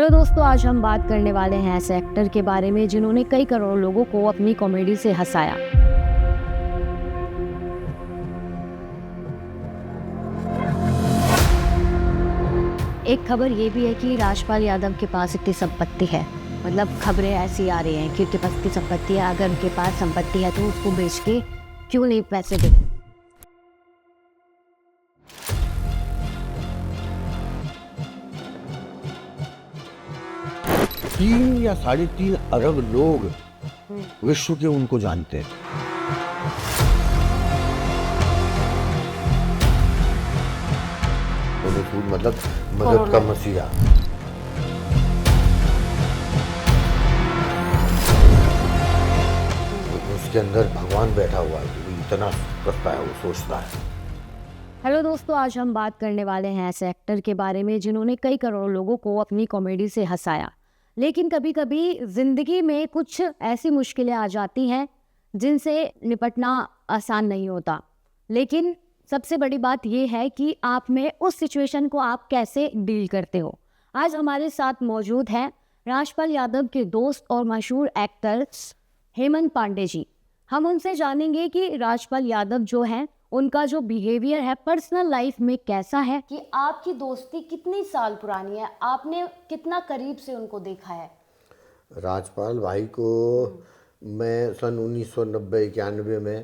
Hello दोस्तों, आज हम बात करने वाले हैं ऐसे एक्टर के बारे में जिन्होंने कई करोड़ लोगों को अपनी कॉमेडी से हंसाया। एक खबर ये भी है कि राजपाल यादव के पास इतनी संपत्ति है। मतलब खबरें ऐसी आ रही हैं कि उसके पास इतनी संपत्ति है, अगर उनके पास संपत्ति है तो उसको बेच के क्यों नहीं पैसे दे। 3 या 3.5 अरब लोग विश्व के उनको जानते हैं। मतलब मदद का मसीहा। उसके अंदर भगवान बैठा हुआ है, वो इतना करता है, वो सोचता है। हेलो दोस्तों, आज हम बात करने वाले हैं ऐसे एक्टर के बारे में जिन्होंने कई करोड़ लोगों को अपनी कॉमेडी से हंसाया। लेकिन कभी कभी ज़िंदगी में कुछ ऐसी मुश्किलें आ जाती हैं जिनसे निपटना आसान नहीं होता। लेकिन सबसे बड़ी बात यह है कि आप में उस सिचुएशन को आप कैसे डील करते हो। आज हमारे साथ मौजूद हैं राजपाल यादव के दोस्त और मशहूर एक्टर हेमंत पांडे जी। हम उनसे जानेंगे कि राजपाल यादव जो हैं उनका जो बिहेवियर है पर्सनल लाइफ में कैसा है, कि आपकी दोस्ती कितनी साल पुरानी है, आपने कितना करीब से उनको देखा है। राजपाल भाई को मैं सन 1990-91 में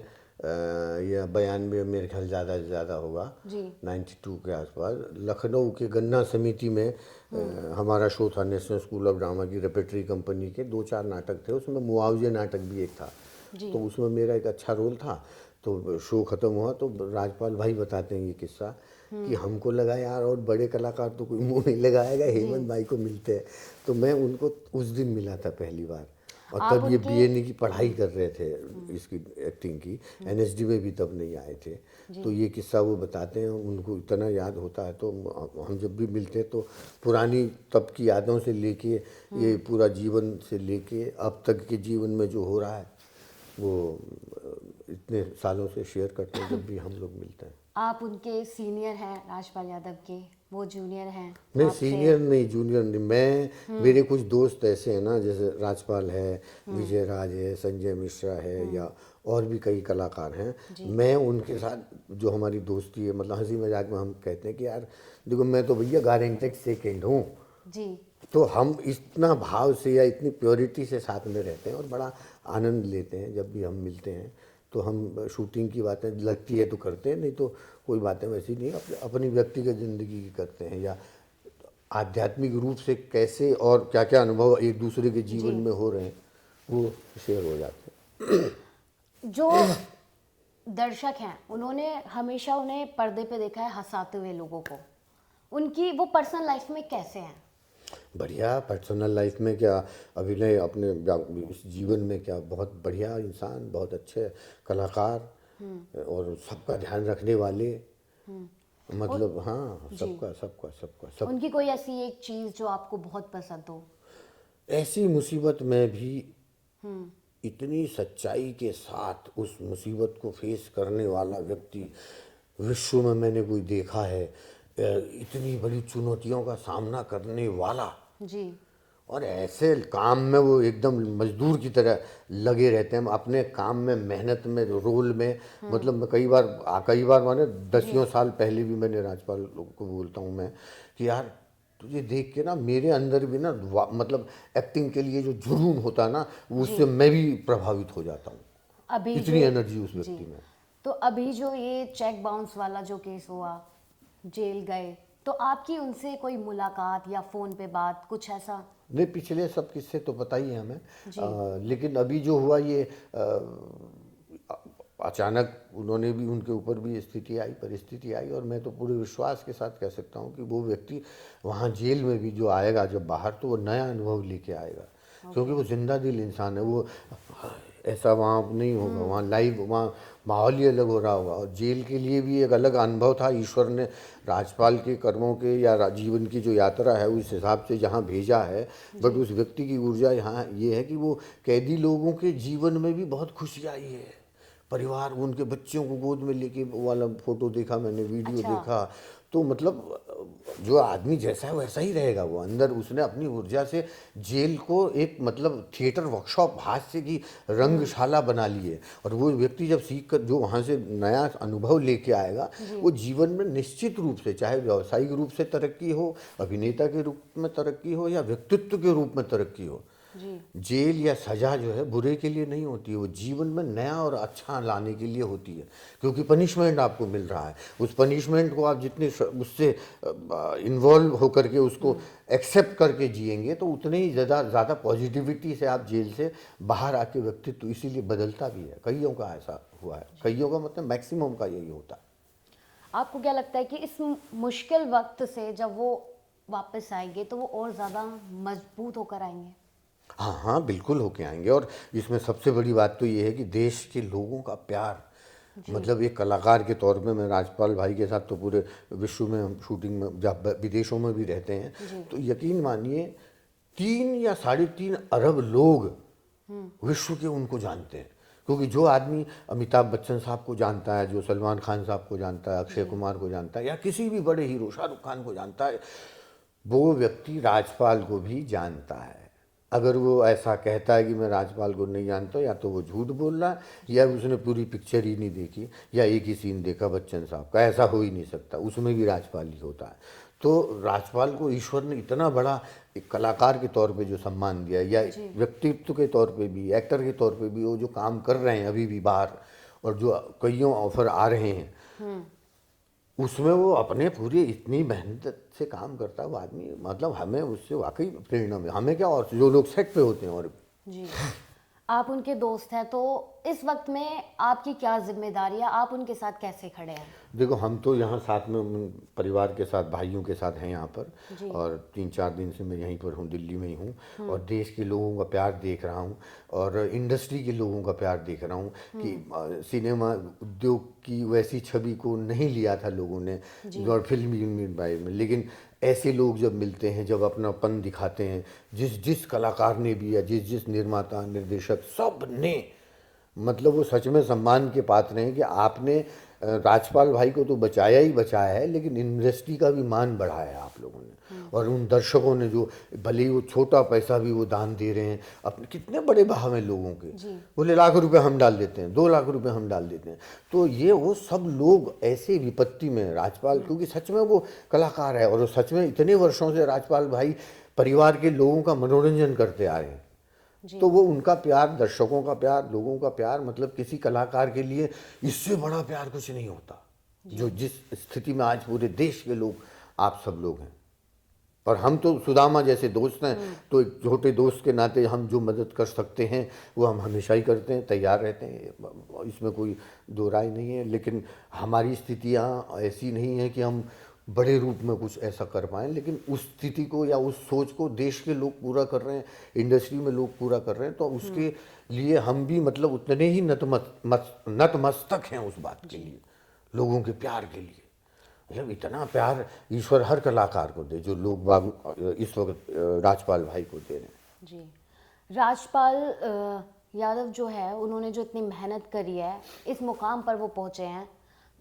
या 92 मेरे ख्याल ज़्यादा से ज़्यादा होगा जी 92 के आसपास लखनऊ के गन्ना समिति में हमारा शो था, नेशनल स्कूल ऑफ ड्रामा की रेपेटरी कंपनी के 2-4 नाटक थे, उसमें मुआवजे नाटक भी एक था। तो उसमें मेरा एक अच्छा रोल था। तो शो ख़त्म हुआ तो राजपाल भाई बताते हैं ये किस्सा कि हमको लगा यार और बड़े कलाकार तो कोई मुंह नहीं लगाएगा, हेमंत भाई को मिलते हैं। तो मैं उनको उस दिन मिला था पहली बार, और तब ये बीए की पढ़ाई कर रहे थे इसकी एक्टिंग की, एनएसडी में भी तब नहीं आए थे। तो ये किस्सा वो बताते हैं, उनको इतना याद होता है। तो हम जब भी मिलते हैं तो पुरानी तब की यादों से लेके ये पूरा जीवन से लेके अब तक के जीवन में जो हो रहा है वो इतने सालों से शेयर करते हैं जब भी हम लोग मिलते हैं। आप उनके सीनियर हैं राजपाल यादव के, वो जूनियर हैं? नहीं, सीनियर नहीं, जूनियर नहीं। मैं मेरे कुछ दोस्त ऐसे हैं ना, जैसे राजपाल है, विजय राज है, संजय मिश्रा है, या और भी कई कलाकार हैं। मैं उनके साथ जो हमारी दोस्ती है, मतलब हंसी मजाक में हम कहते हैं कि यार देखो मैं तो भैया गारंटेड सेकेंड हूँ जी। तो हम इतना भाव से या इतनी प्योरिटी से साथ में रहते हैं और बड़ा आनंद लेते हैं जब भी हम मिलते हैं। तो हम शूटिंग की बातें लगती है तो करते हैं, नहीं तो कोई बातें वैसी नहीं, अपनी व्यक्तिगत ज़िंदगी की करते हैं, या आध्यात्मिक रूप से कैसे और क्या क्या अनुभव एक दूसरे के जीवन में हो रहे हैं वो शेयर हो जाते हैं। जो दर्शक हैं उन्होंने हमेशा उन्हें पर्दे पे देखा है हंसाते हुए लोगों को, उनकी वो पर्सनल लाइफ में कैसे हैं? बढ़िया। पर्सनल लाइफ में क्या, अभिनय अपने इस जीवन में क्या, बहुत बढ़िया इंसान, बहुत अच्छे कलाकार और सबका ध्यान रखने वाले। मतलब हाँ, सबका सबका सबका सब। उनकी कोई ऐसी एक चीज जो आपको बहुत पसंद हो? ऐसी मुसीबत में भी इतनी सच्चाई के साथ उस मुसीबत को फेस करने वाला व्यक्ति विश्व में मैंने कोई देखा है। इतनी बड़ी चुनौतियों का सामना करने वाला, जी और ऐसे काम में वो एकदम मजदूर की तरह लगे रहते हैं अपने काम में, मेहनत में, रोल में। मतलब मैं कई बार माने 10 साल पहले भी मैंने राजपाल को बोलता हूँ मैं कि यार तुझे देख के ना मेरे अंदर भी ना मतलब एक्टिंग के लिए जो जुनून होता है ना, उससे मैं भी प्रभावित हो जाता हूँ। अभी इतनी जो एनर्जी उस व्यक्ति में। तो अभी जो ये चेक बाउंस वाला जो केस हुआ, जेल गए, तो आपकी उनसे कोई मुलाकात या फोन पे बात, कुछ ऐसा? नहीं, पिछले सब किस्से तो पता ही है हमें। लेकिन अभी जो हुआ ये अचानक उन्होंने भी, उनके ऊपर भी परिस्थिति आई, और मैं तो पूरे विश्वास के साथ कह सकता हूँ कि वो व्यक्ति वहाँ जेल में भी जो आएगा जब बाहर, तो वो नया अनुभव लेके आएगा। क्योंकि वो जिंदा दिल इंसान है। वो ऐसा वहाँ नहीं होगा, वहाँ लाइव, वहाँ माहौल ही अलग हो रहा होगा। और जेल के लिए भी एक अलग अनुभव था। ईश्वर ने राजपाल के कर्मों के या जीवन की जो यात्रा है उस हिसाब से जहाँ भेजा है। बट उस व्यक्ति की ऊर्जा यहाँ ये है कि वो कैदी लोगों के जीवन में भी बहुत खुशी आई है। परिवार, उनके बच्चों को गोद में लेके वाला फोटो देखा मैंने, वीडियो देखा। तो मतलब जो आदमी जैसा है वैसा ही रहेगा वो अंदर। उसने अपनी ऊर्जा से जेल को एक मतलब थिएटर वर्कशॉप हास्य की रंगशाला बना ली है। और वो व्यक्ति जब सीख कर जो वहाँ से नया अनुभव लेके आएगा, वो जीवन में निश्चित रूप से, चाहे व्यावसायिक रूप से तरक्की हो, अभिनेता के रूप में तरक्की हो या व्यक्तित्व के रूप में तरक्की हो, जेल या सजा जो है बुरे के लिए नहीं होती है, वो जीवन में नया और अच्छा लाने के लिए होती है। क्योंकि पनिशमेंट आपको मिल रहा है, उस पनिशमेंट को आप जितने उससे इन्वॉल्व होकर के उसको एक्सेप्ट करके जिएंगे तो उतने ही ज़्यादा पॉजिटिविटी से आप जेल से बाहर आके व्यक्तित्व इसीलिए बदलता भी है। कईयों का ऐसा हुआ है, कईयों का मतलब मैक्सिमम का यही होता है। आपको क्या लगता है कि इस मुश्किल वक्त से जब वो वापस आएंगे तो वो और ज़्यादा मजबूत होकर आएंगे? हाँ हाँ, बिल्कुल होके आएंगे। और इसमें सबसे बड़ी बात तो ये है कि देश के लोगों का प्यार, मतलब एक कलाकार के तौर पे मैं राजपाल भाई के साथ तो पूरे विश्व में हम शूटिंग में जब विदेशों में भी रहते हैं, तो यकीन मानिए 3 या 3.5 अरब लोग विश्व के उनको जानते हैं। क्योंकि जो आदमी अमिताभ बच्चन साहब को जानता है, जो सलमान खान साहब को जानता है, अक्षय कुमार को जानता है, या किसी भी बड़े हीरो शाहरुख खान को जानता है, वो व्यक्ति राजपाल को भी जानता है। अगर वो ऐसा कहता है कि मैं राजपाल को नहीं जानता, या तो वो झूठ बोल रहा है या उसने पूरी पिक्चर ही नहीं देखी या एक ही सीन देखा बच्चन साहब का। ऐसा हो ही नहीं सकता, उसमें भी राजपाल ही होता है। तो राजपाल को ईश्वर ने इतना बड़ा एक कलाकार के तौर पे जो सम्मान दिया, या व्यक्तित्व के तौर पे भी, एक्टर के तौर पे भी, वो जो काम कर रहे हैं अभी भी बाहर, और जो कईयों ऑफर आ रहे हैं, उसमें वो अपने पूरी इतनी मेहनत से काम करता है वो आदमी। मतलब हमें उससे वाकई प्रेरणा मिली। हमें क्या, और जो लोग सेट पे होते हैं। और जी, आप उनके दोस्त हैं, तो इस वक्त में आपकी क्या जिम्मेदारी है? आप उनके साथ कैसे खड़े हैं? देखो, हम तो यहाँ साथ में परिवार के साथ, भाइयों के साथ हैं यहाँ पर, और 3-4 दिन से मैं यहीं पर हूँ, दिल्ली में ही हूँ। और देश के लोगों का प्यार देख रहा हूँ, और इंडस्ट्री के लोगों का प्यार देख रहा हूँ कि सिनेमा उद्योग की वैसी छवि को नहीं लिया था लोगों ने और फिल्मी में, लेकिन ऐसे लोग जब मिलते हैं, जब अपनापन दिखाते हैं, जिस कलाकार ने भी, या जिस निर्माता, निर्देशक, सब ने, मतलब वो सच में सम्मान के पात्र हैं कि आपने राजपाल भाई को तो बचाया ही बचाया है, लेकिन इंडस्ट्री का भी मान बढ़ाया है आप लोगों ने। और उन दर्शकों ने जो, भले ही वो छोटा पैसा भी वो दान दे रहे हैं, अपने कितने बड़े भाव हैं लोगों के, बोले लाख रुपए हम डाल देते हैं, 2 लाख रुपए हम डाल देते हैं। तो ये वो सब लोग ऐसे विपत्ति में राजपाल, क्योंकि सच में वो कलाकार है, और सच में इतने वर्षों से राजपाल भाई परिवार के लोगों का मनोरंजन करते आ रहे हैं। तो वो उनका प्यार, दर्शकों का प्यार, लोगों का प्यार, मतलब किसी कलाकार के लिए इससे बड़ा प्यार कुछ नहीं होता। जो जिस स्थिति में आज पूरे देश के लोग, आप सब लोग हैं, और हम तो सुदामा जैसे दोस्त हैं, तो एक छोटे दोस्त के नाते हम जो मदद कर सकते हैं वो हम हमेशा ही करते हैं, तैयार रहते हैं, इसमें कोई दो राय नहीं है। लेकिन हमारी स्थितियाँ ऐसी नहीं है कि हम बड़े रूप में कुछ ऐसा कर पाएँ, लेकिन उस स्थिति को या उस सोच को देश के लोग पूरा कर रहे हैं, इंडस्ट्री में लोग पूरा कर रहे हैं, तो उसके लिए हम भी मतलब उतने ही नतमस्तक हैं उस बात के लिए, लोगों के प्यार के लिए। मतलब इतना प्यार ईश्वर हर कलाकार को दे, जो लोग बाग इस वक्त राजपाल भाई को दे रहे हैं। जी, राजपाल यादव जो है, उन्होंने जो इतनी मेहनत करी है, इस मुकाम पर वो पहुंचे हैं,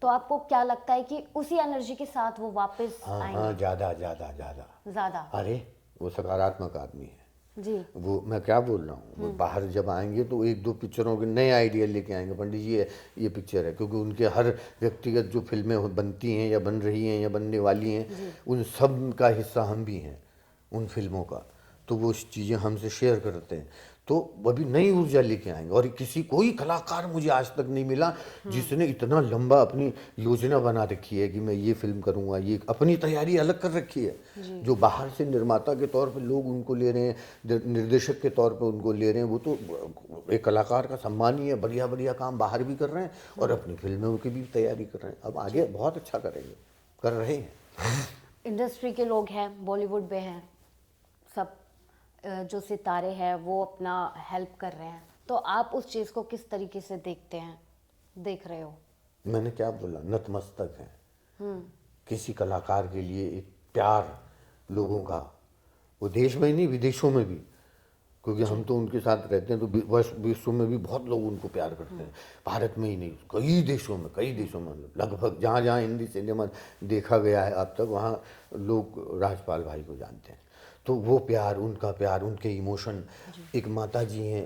तो आपको क्या लगता है कि उसी एनर्जी के साथ वो वापस आएंगे? हाँ, ज़्यादा। अरे वो सकारात्मक आदमी है जी। वो, मैं क्या बोल रहा हूँ, वो बाहर जब आएंगे तो 1-2 पिक्चरों के नए आइडिया लेके आएंगे। पंडित जी ये पिक्चर है, क्योंकि उनके हर व्यक्तिगत जो फिल्में बनती हैं या बन रही हैं या बनने वाली हैं, उन सब का हिस्सा हम भी हैं उन फिल्मों का। तो वो चीज़ें हमसे शेयर करते हैं, तो अभी नई ऊर्जा लेके आएंगे। और कोई कलाकार मुझे आज तक नहीं मिला जिसने इतना लंबा अपनी योजना बना रखी है कि मैं ये फिल्म करूँगा, ये अपनी तैयारी अलग कर रखी है। जो बाहर से निर्माता के तौर पे लोग उनको ले रहे हैं, निर्देशक के तौर पे उनको ले रहे हैं, वो तो एक कलाकार का सम्मान ही है। बढ़िया बढ़िया काम बाहर भी कर रहे हैं और अपनी फिल्मों की भी तैयारी कर रहे हैं। अब आगे बहुत अच्छा करेंगे, कर रहे हैं। इंडस्ट्री के लोग हैं, बॉलीवुड में हैं, सब जो सितारे हैं वो अपना हेल्प कर रहे हैं, तो आप उस चीज़ को किस तरीके से देख रहे हो? मैंने क्या बोला, नतमस्तक है। किसी कलाकार के लिए एक प्यार लोगों का, वो देश में ही नहीं विदेशों में भी, क्योंकि हम तो उनके साथ रहते हैं, तो विश्व में भी बहुत लोग उनको प्यार करते हैं, भारत में ही नहीं, कई देशों में लगभग जहाँ जहाँ हिंदी सिनेमा देखा गया है अब तक, वहाँ लोग राजपाल भाई को जानते हैं। तो वो प्यार, उनका प्यार, उनके इमोशन। एक माता जी हैं,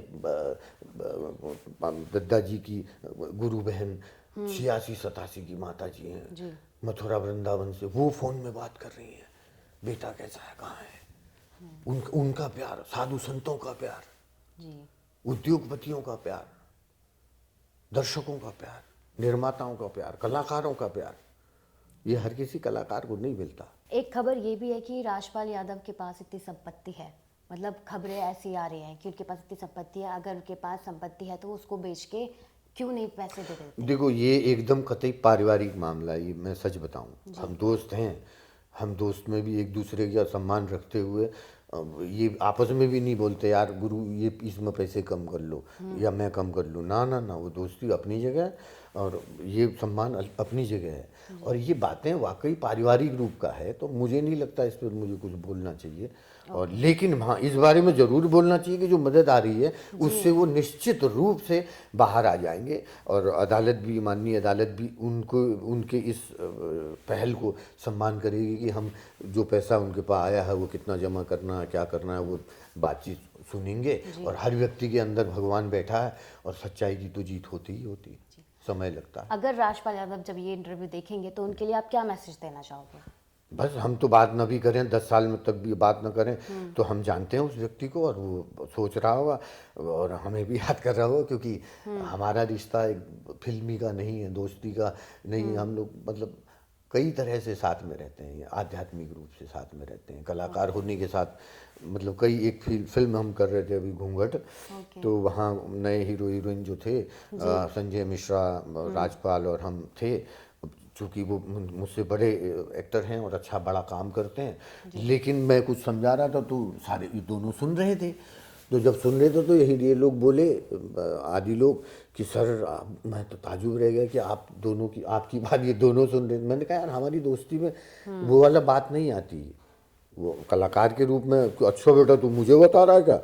दद्दा जी की गुरु बहन, 86-87 की माता जी हैं, मथुरा वृंदावन से, वो फ़ोन में बात कर रही हैं, बेटा कैसा है, कहाँ है। उनका प्यार, साधु संतों का प्यार, उद्योगपतियों का प्यार, दर्शकों का प्यार, निर्माताओं का प्यार, कलाकारों का प्यार, ये हर किसी कलाकार को नहीं मिलता। एक खबर ये भी है कि राजपाल यादव के पास इतनी संपत्ति है, मतलब खबरें ऐसी आ रही हैं कि उनके पास इतनी संपत्ति है, अगर उनके पास संपत्ति है तो उसको बेच के क्यों नहीं पैसे दे देते। देखो, ये एकदम कतई पारिवारिक मामला है, ये मैं सच बताऊं, हम दोस्त हैं, हम दोस्त में भी एक दूसरे का सम्मान रखते हुए ये आपस में भी नहीं बोलते यार गुरु ये इसमें पैसे कम कर लो या मैं कम कर लूँ, ना ना ना, वो दोस्ती अपनी जगह है और ये सम्मान अपनी जगह है। और ये बातें वाकई पारिवारिक रूप का है, तो मुझे नहीं लगता इस पर मुझे कुछ बोलना चाहिए। और लेकिन हाँ, इस बारे में ज़रूर बोलना चाहिए कि जो मदद आ रही है उससे वो निश्चित रूप से बाहर आ जाएंगे, और अदालत भी, माननीय अदालत भी उनको, उनके इस पहल को सम्मान करेगी कि हम जो पैसा उनके पास आया है वो कितना जमा करना है, क्या करना है, वो बातचीत सुनेंगे। और हर व्यक्ति के अंदर भगवान बैठा है और सच्चाई की तो जीत होती ही होती है, समय लगता है। अगर राजपाल यादव जब ये इंटरव्यू देखेंगे तो उनके लिए आप क्या मैसेज देना चाहोगे। बस हम तो बात न भी करें, 10 साल में तक भी बात न करें, तो हम जानते हैं उस व्यक्ति को, और वो सोच रहा होगा और हमें भी याद कर रहा होगा, क्योंकि हमारा रिश्ता एक फिल्मी का नहीं है, दोस्ती का नहीं, हम लोग मतलब कई तरह से साथ में रहते हैं, आध्यात्मिक रूप से साथ में रहते हैं, कलाकार होने के साथ, मतलब कई एक फिल्म हम कर रहे थे अभी, घूंघट, तो वहाँ नए हीरो हीरोइन जो थे, संजय मिश्रा, राजपाल और हम थे। चूँकि वो मुझसे बड़े एक्टर हैं और अच्छा बड़ा काम करते हैं, लेकिन मैं कुछ समझा रहा था तो सारे ये दोनों सुन रहे थे। तो जब सुन रहे थे तो ये लोग बोले, आदि लोग, कि सर मैं तो ताजुब रह गया कि आप दोनों की, आपकी बात ये दोनों सुन रहे थे। मैंने कहा यार हमारी दोस्ती में वो वाला बात नहीं आती, वो कलाकार के रूप में, अच्छा बेटा तू मुझे बता रहा है क्या,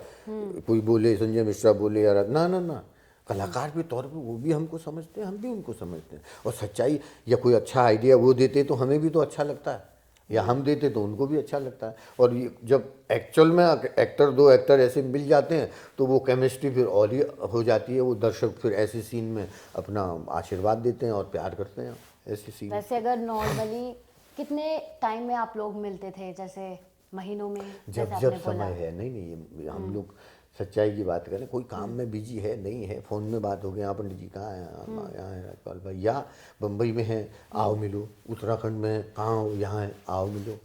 कोई बोले, संजय मिश्रा बोले, यार ना ना ना, कलाकार के तौर पे वो भी हमको समझते हैं, हम भी उनको समझते हैं, और सच्चाई या कोई अच्छा आइडिया वो देते तो हमें भी तो अच्छा लगता है, या हम देते तो उनको भी अच्छा लगता है। और ये जब एक्चुअल में एक्टर, दो एक्टर ऐसे मिल जाते हैं तो वो केमिस्ट्री फिर और ही हो जाती है, वो दर्शक फिर ऐसे सीन में अपना आशीर्वाद देते हैं और प्यार करते हैं ऐसे सीन। वैसे अगर नॉर्मली कितने टाइम में आप लोग मिलते थे, जैसे महीनों में, जब समय है, नहीं ये हम लोग सच्चाई की बात करें, कोई काम में बिजी है नहीं है, फ़ोन में बात हो गई, यहाँ पंडित जी कहाँ हैं, यहाँ है राजपाल भाई, या बम्बई में हैं आओ मिलो, उत्तराखंड में कहाँ हो, यहाँ है आओ मिलो,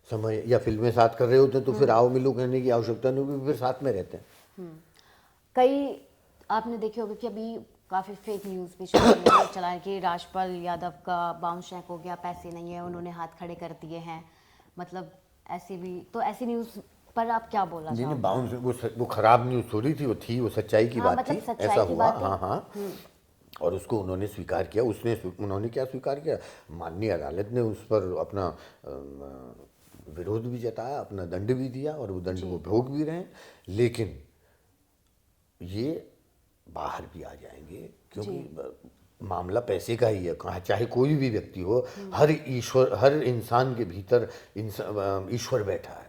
समय, या फिल्में साथ कर रहे होते हैं तो फिर आओ मिलो कहने की आवश्यकता नहीं होगी, फिर साथ में रहते हैं। कई आपने देखे होंगे कि अभी काफ़ी फेक न्यूज़ भी चला है कि राजपाल यादव का बाउंस चेक हो गया, पैसे नहीं है, उन्होंने हाथ खड़े कर दिए हैं, मतलब ऐसी भी, तो ऐसी न्यूज़ पर आप क्या बोलना चाहोगे। नहीं, बाउंस वो खराब न्यूज़ थोड़ी थी, वो थी, वो सच्चाई की बात थी, ऐसा हुआ, हाँ हाँ, और उसको उन्होंने स्वीकार किया। उन्होंने क्या स्वीकार किया, माननीय अदालत ने उस पर अपना विरोध भी जताया, अपना दंड भी दिया, और वो दंड वो भोग भी रहे हैं, लेकिन ये बाहर भी आ जाएंगे, क्योंकि मामला पैसे का ही है, चाहे कोई भी व्यक्ति हो, हर इंसान के भीतर ईश्वर बैठा है,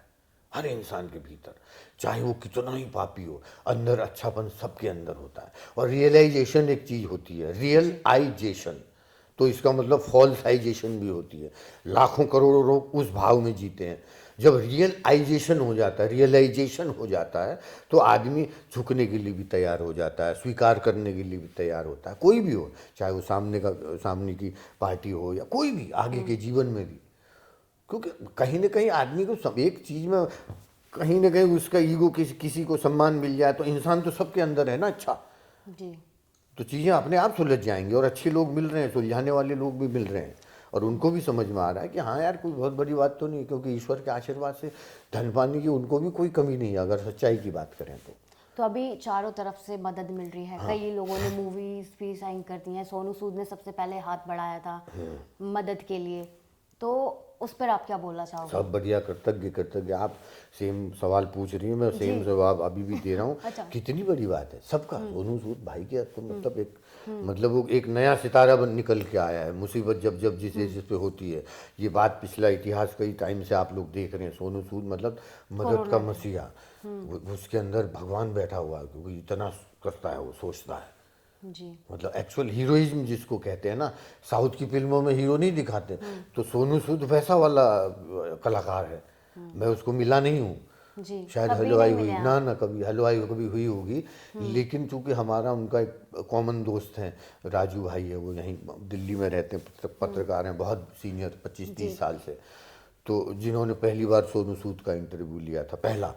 हर इंसान के भीतर, चाहे वो कितना ही पापी हो, अंदर अच्छापन सबके अंदर होता है। और रियलाइजेशन एक चीज़ होती है, रियलाइजेशन, तो इसका मतलब फॉल्साइजेशन भी होती है। लाखों करोड़ों लोग उस भाव में जीते हैं। जब रियलाइजेशन हो जाता है, रियलाइजेशन हो जाता है, तो आदमी झुकने के लिए भी तैयार हो जाता है, स्वीकार करने के लिए भी तैयार होता है, कोई भी हो, चाहे वो सामने की पार्टी हो या कोई भी आगे के जीवन में भी। क्योंकि कहीं ना कहीं आदमी को एक चीज़ में कहीं ना कहीं उसका ईगो, किसी को सम्मान मिल जाए तो इंसान तो सबके अंदर है ना, अच्छा जी, तो चीज़ें अपने आप सुलझ जाएंगी, और अच्छे लोग मिल रहे हैं, सुलझाने वाले लोग भी मिल रहे हैं, और उनको भी समझ में आ रहा है कि हाँ यार कोई बहुत बड़ी बात तो नहीं, क्योंकि ईश्वर के आशीर्वाद से धन पाने की उनको भी कोई कमी नहीं है, अगर सच्चाई की बात करें तो अभी चारों तरफ से मदद मिल रही है। कई लोगों ने मूवीज भी साइन कर दी हैं, सोनू सूद ने सबसे पहले हाथ बढ़ाया था मदद के लिए, तो उस पर आप क्या बोलना चाहोगे? सब बढ़िया, कृतज्ञ कृतज्ञ। आप सेम सवाल पूछ रही हैं, मैं सेम जवाब अभी भी दे रहा हूँ। अच्छा। कितनी बड़ी बात है सबका। सोनू सूद भाई के तो मतलब एक मतलब वो एक नया सितारा बन निकल के आया है। मुसीबत जब जब जिस जिस पे होती है, ये बात पिछला इतिहास कई टाइम से आप लोग देख रहे हैं। सोनू सूद मतलब मदद का मसीहा, उसके अंदर भगवान बैठा हुआ है, क्योंकि इतना करता है, वो सोचता है। जी। मतलब एक्चुअल हीरोइज्म जिसको कहते हैं ना, साउथ की फिल्मों में हीरो नहीं दिखाते, तो सोनू सूद वैसा वाला कलाकार है। मैं उसको मिला नहीं हूँ, जी, शायद कभी हलवाई नहीं हुई मिले आप? ना, कभी हलवाई कभी हुई होगी। लेकिन चूंकि हमारा उनका एक कॉमन दोस्त है, राजू भाई है, वो यहीं दिल्ली में रहते हैं, पत्रकार हैं, बहुत सीनियर, 25-30 साल से। तो जिन्होंने पहली बार सोनू सूद का इंटरव्यू लिया था, पहला,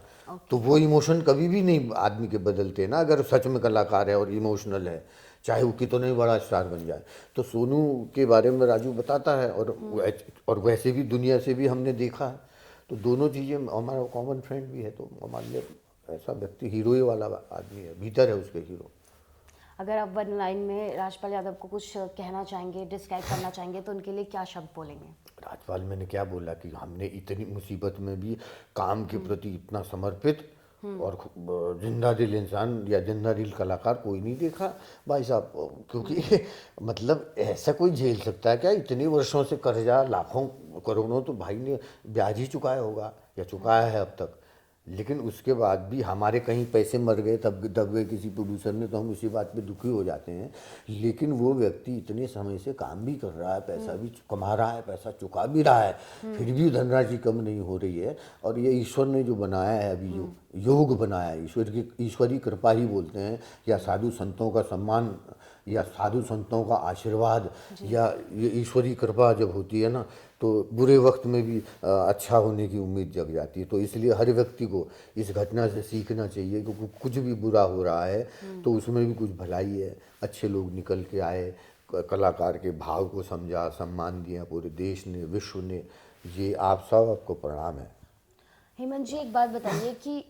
तो वो इमोशन कभी भी नहीं आदमी के बदलते ना, अगर सच में कलाकार है और इमोशनल है, चाहे वो कितना ही बड़ा स्टार बन जाए। तो सोनू के बारे में राजू बताता है, और वैसे भी दुनिया से भी हमने देखा है। तो दोनों चीज़ें, हमारा कॉमन फ्रेंड भी है, तो हमारे लिए ऐसा व्यक्ति हीरो ही वाला आदमी है, भीतर है उसके हीरो। अगर आप वन लाइन में राजपाल यादव को कुछ कहना चाहेंगे, डिस्क्राइब करना चाहेंगे, तो उनके लिए क्या शब्द बोलेंगे? राजपाल, मैंने क्या बोला कि हमने इतनी मुसीबत में भी काम के प्रति इतना समर्पित और जिंदा दिल इंसान या जिंदा दिल कलाकार कोई नहीं देखा भाई साहब। क्योंकि मतलब ऐसा कोई झेल सकता है क्या? इतने वर्षों से कर्जा लाखों करोड़ों तो भाई ने ब्याज ही चुकाया होगा या चुकाया है अब तक। लेकिन उसके बाद भी हमारे कहीं पैसे मर गए, तब दब गए किसी प्रोड्यूसर ने, तो हम उसी बात पे दुखी हो जाते हैं। लेकिन वो व्यक्ति इतने समय से काम भी कर रहा है, पैसा भी कमा रहा है, पैसा चुका भी रहा है, फिर भी धनराशि कम नहीं हो रही है। और ये ईश्वर ने जो बनाया है, अभी जो योग बनाया है, ईश्वरी कृपा ही बोलते हैं, या साधु संतों का सम्मान, या साधु संतों का आशीर्वाद, या ये ईश्वरी कृपा जब होती है ना, तो बुरे वक्त में भी अच्छा होने की उम्मीद जग जाती है। तो इसलिए हर व्यक्ति को इस घटना से सीखना चाहिए, क्योंकि कुछ भी बुरा हो रहा है तो उसमें भी कुछ भलाई है। अच्छे लोग निकल के आए, कलाकार के भाव को समझा, सम्मान दिया पूरे देश ने, विश्व ने। ये आप सब, आपको प्रणाम है। हेमंत जी, एक बात बताइए कि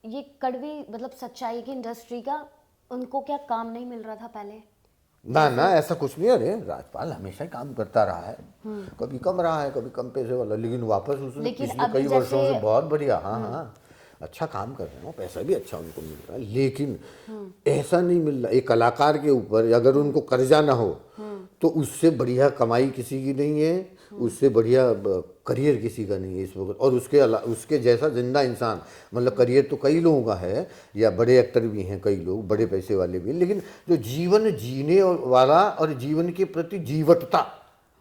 ये कड़वी मतलब सच्चाई की इंडस्ट्री का उनको क्या काम नहीं मिल रहा था पहले? ना ना, ऐसा कुछ नहीं। अरे राजपाल हमेशा ही काम करता रहा है, कभी कम रहा है, कभी कम पैसे वाला, लेकिन वापस उसने लेकिन पिछले अभी कई वर्षों जैसे से बहुत बढ़िया, हाँ हाँ, अच्छा काम कर रहे हो, पैसा भी अच्छा उनको मिल रहा है। लेकिन ऐसा नहीं मिल रहा, एक कलाकार के ऊपर अगर उनको कर्जा ना हो तो उससे बढ़िया कमाई किसी की नहीं है, उससे बढ़िया करियर किसी का नहीं है इस वक्त। और उसके जैसा जिंदा इंसान, मतलब करियर तो कई लोगों का है, या बड़े एक्टर भी हैं कई लोग, बड़े पैसे वाले भी, लेकिन जो जीवन जीने वाला और जीवन के प्रति जीवटता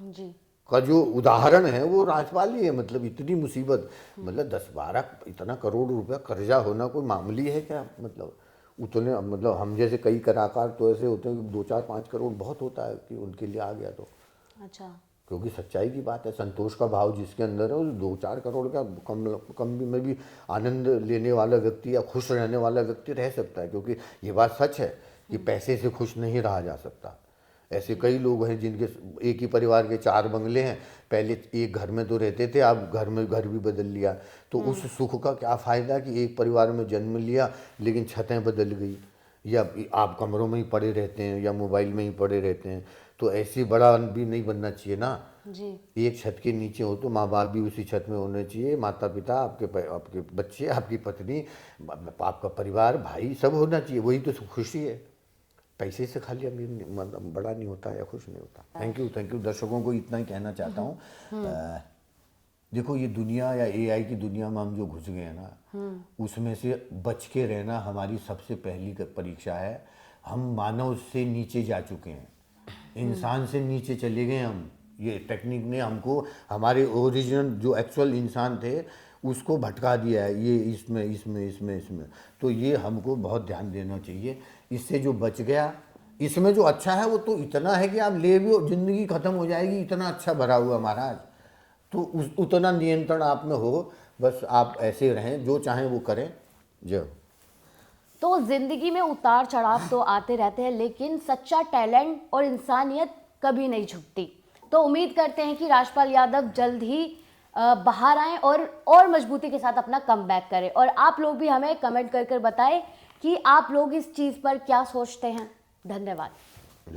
जी का जो उदाहरण है वो राजपाल ही है। मतलब इतनी मुसीबत, मतलब 10-12 इतना करोड़ रुपया कर्जा होना कोई मामूली है क्या? मतलब उतने, मतलब हम जैसे कई कलाकार तो ऐसे होते हैं कि 2-4-5 करोड़ बहुत होता है कि उनके लिए आ गया तो। अच्छा। क्योंकि सच्चाई की बात है, संतोष का भाव जिसके अंदर है, वो 2-4 करोड़ का कम में भी आनंद लेने वाला व्यक्ति या खुश रहने वाला व्यक्ति रह सकता है। क्योंकि ये बात सच है कि पैसे से खुश नहीं रहा जा सकता। ऐसे कई लोग हैं जिनके एक ही परिवार के 4 बंगले हैं, पहले एक घर में तो रहते थे, अब घर भी बदल लिया। तो उस सुख का क्या फ़ायदा कि एक परिवार में जन्म लिया लेकिन छतें बदल गई, या आप कमरों में ही पड़े रहते हैं, या मोबाइल में ही पड़े रहते हैं। तो ऐसे बड़ा भी नहीं बनना चाहिए ना। जी। एक छत के नीचे हो तो माँ बाप भी उसी छत में होने चाहिए, माता पिता, आपके बच्चे, आपकी पत्नी, आपका परिवार, भाई, सब होना चाहिए। वही तो खुशी है। पैसे से खाली अमीर बड़ा नहीं होता या खुश नहीं होता। Thank you. दर्शकों को इतना ही कहना चाहता हूँ, देखो ये दुनिया या एआई की दुनिया में हम जो घुस गए हैं ना, उसमें से बच के रहना हमारी सबसे पहली परीक्षा है। हम मानव से नीचे जा चुके हैं, इंसान से नीचे चले गए हम। ये टेक्निक ने हमको हमारे ओरिजिनल जो एक्चुअल इंसान थे उसको भटका दिया है, ये इसमें। तो ये हमको बहुत ध्यान देना चाहिए। इससे जो बच गया, इसमें जो अच्छा है वो तो इतना है कि आप ले भी और ज़िंदगी ख़त्म हो जाएगी, इतना अच्छा भरा हुआ महाराज। तो उतना नियंत्रण आप में हो, बस आप ऐसे रहें, जो चाहें वो करें। जय। तो जिंदगी में उतार चढ़ाव तो आते रहते हैं, लेकिन सच्चा टैलेंट और इंसानियत कभी नहीं झुकती। तो उम्मीद करते हैं कि राजपाल यादव जल्द ही बाहर आएं और मजबूती के साथ अपना कमबैक करें। और आप लोग भी हमें कमेंट कर बताएं कि आप लोग इस चीज़ पर क्या सोचते हैं। धन्यवाद।